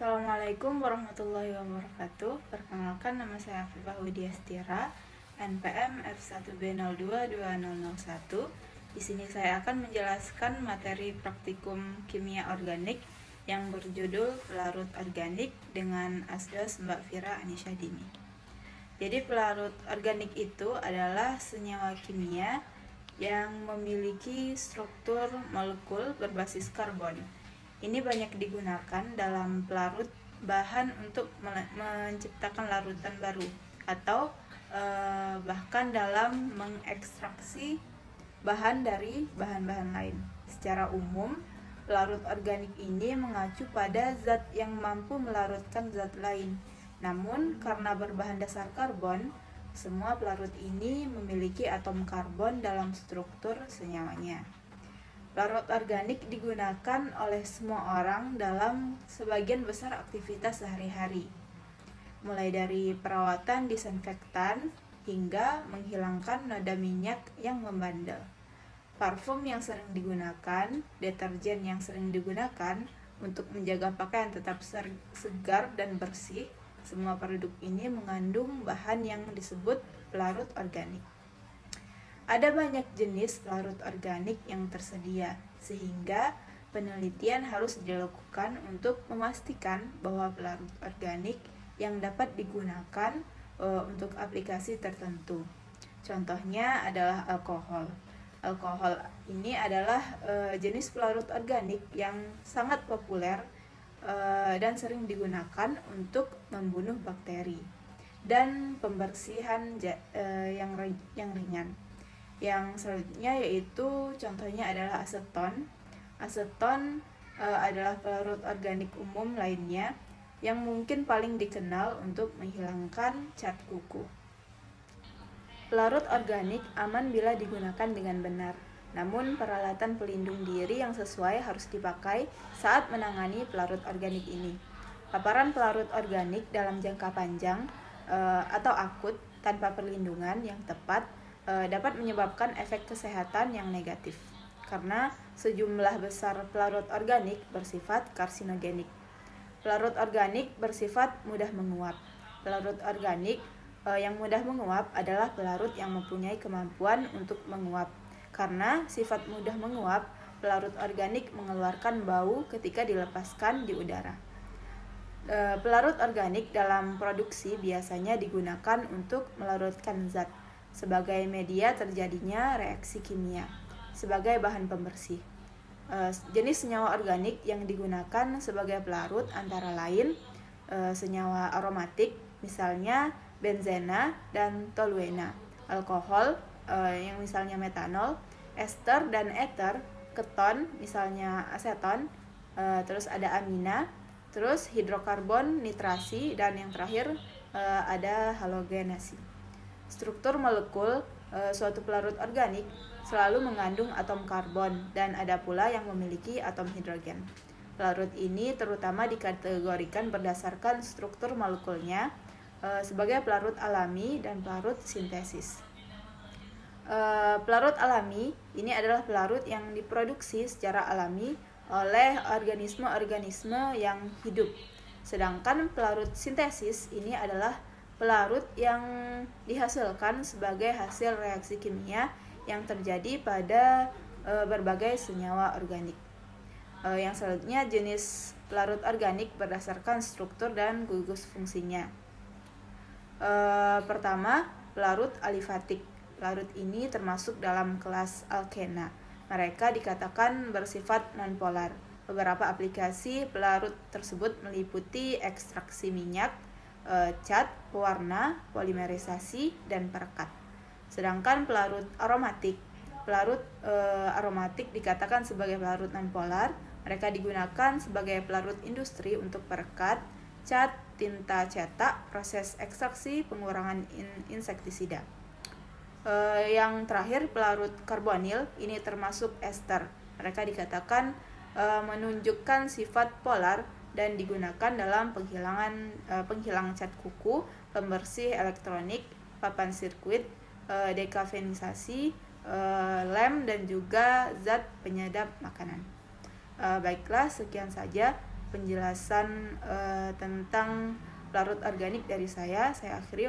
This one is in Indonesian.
Assalamualaikum warahmatullahi wabarakatuh. Perkenalkan, nama saya Afifah Widiastira, NPM F1B022001. Di sini saya akan menjelaskan materi praktikum kimia organik yang berjudul pelarut organik dengan asdos Mbak Fira Anisyadini. Jadi pelarut organik itu adalah senyawa kimia yang memiliki struktur molekul berbasis karbon. Ini banyak digunakan dalam pelarut bahan untuk menciptakan larutan baru atau bahkan dalam mengekstraksi bahan dari bahan-bahan lain. Secara umum, pelarut organik ini mengacu pada zat yang mampu melarutkan zat lain. Namun, karena berbahan dasar karbon, semua pelarut ini memiliki atom karbon dalam struktur senyawanya. Pelarut organik digunakan oleh semua orang dalam sebagian besar aktivitas sehari-hari, mulai dari perawatan disinfektan hingga menghilangkan noda minyak yang membandel. Parfum yang sering digunakan, deterjen yang sering digunakan untuk menjaga pakaian tetap segar dan bersih, semua produk ini mengandung bahan yang disebut pelarut organik. Ada banyak jenis pelarut organik yang tersedia, sehingga penelitian harus dilakukan untuk memastikan bahwa pelarut organik yang dapat digunakan untuk aplikasi tertentu. Contohnya adalah alkohol. Alkohol ini adalah jenis pelarut organik yang sangat populer dan sering digunakan untuk membunuh bakteri dan pembersihan yang ringan. Yang selanjutnya yaitu contohnya adalah aseton. Aseton adalah pelarut organik umum lainnya yang mungkin paling dikenal untuk menghilangkan cat kuku. Pelarut organik aman bila digunakan dengan benar. Namun peralatan pelindung diri yang sesuai harus dipakai saat menangani pelarut organik ini. Paparan pelarut organik dalam jangka panjang atau akut tanpa perlindungan yang tepat dapat menyebabkan efek kesehatan yang negatif karena sejumlah besar pelarut organik bersifat karsinogenik. Pelarut organik bersifat mudah menguap. Pelarut organik yang mudah menguap adalah pelarut yang mempunyai kemampuan untuk menguap. Karena sifat mudah menguap, pelarut organik mengeluarkan bau ketika dilepaskan di udara. Pelarut organik dalam produksi biasanya digunakan untuk melarutkan zat sebagai media terjadinya reaksi kimia, sebagai bahan pembersih. Jenis senyawa organik yang digunakan sebagai pelarut antara lain senyawa aromatik, misalnya benzena dan toluena, alkohol yang misalnya metanol, ester dan ether, keton misalnya aseton, terus ada amina, terus hidrokarbon nitrasi, dan yang terakhir ada halogenasi. Struktur molekul suatu pelarut organik selalu mengandung atom karbon dan ada pula yang memiliki atom hidrogen. Pelarut ini terutama dikategorikan berdasarkan struktur molekulnya sebagai pelarut alami dan pelarut sintesis. Pelarut alami ini adalah pelarut yang diproduksi secara alami oleh organisme-organisme yang hidup. Sedangkan pelarut sintesis ini adalah pelarut yang dihasilkan sebagai hasil reaksi kimia yang terjadi pada berbagai senyawa organik. Yang selanjutnya jenis pelarut organik berdasarkan struktur dan gugus fungsinya. Pertama, pelarut alifatik. Pelarut ini termasuk dalam kelas alkena. Mereka dikatakan bersifat nonpolar. Beberapa aplikasi pelarut tersebut meliputi ekstraksi minyak, cat, pewarna, polimerisasi, dan perekat. Sedangkan pelarut aromatik dikatakan sebagai pelarut nonpolar. Mereka digunakan sebagai pelarut industri untuk perekat, cat, tinta cetak, proses ekstraksi, pengurangan insektisida. Yang terakhir pelarut karbonil ini termasuk ester. Mereka dikatakan menunjukkan sifat polar dan digunakan dalam penghilang cat kuku, pembersih elektronik, papan sirkuit, dekafeinisasi, lem, dan juga zat penyedap makanan. Baiklah, sekian saja. penjelasan tentang larut organik dari saya. Saya akhiri.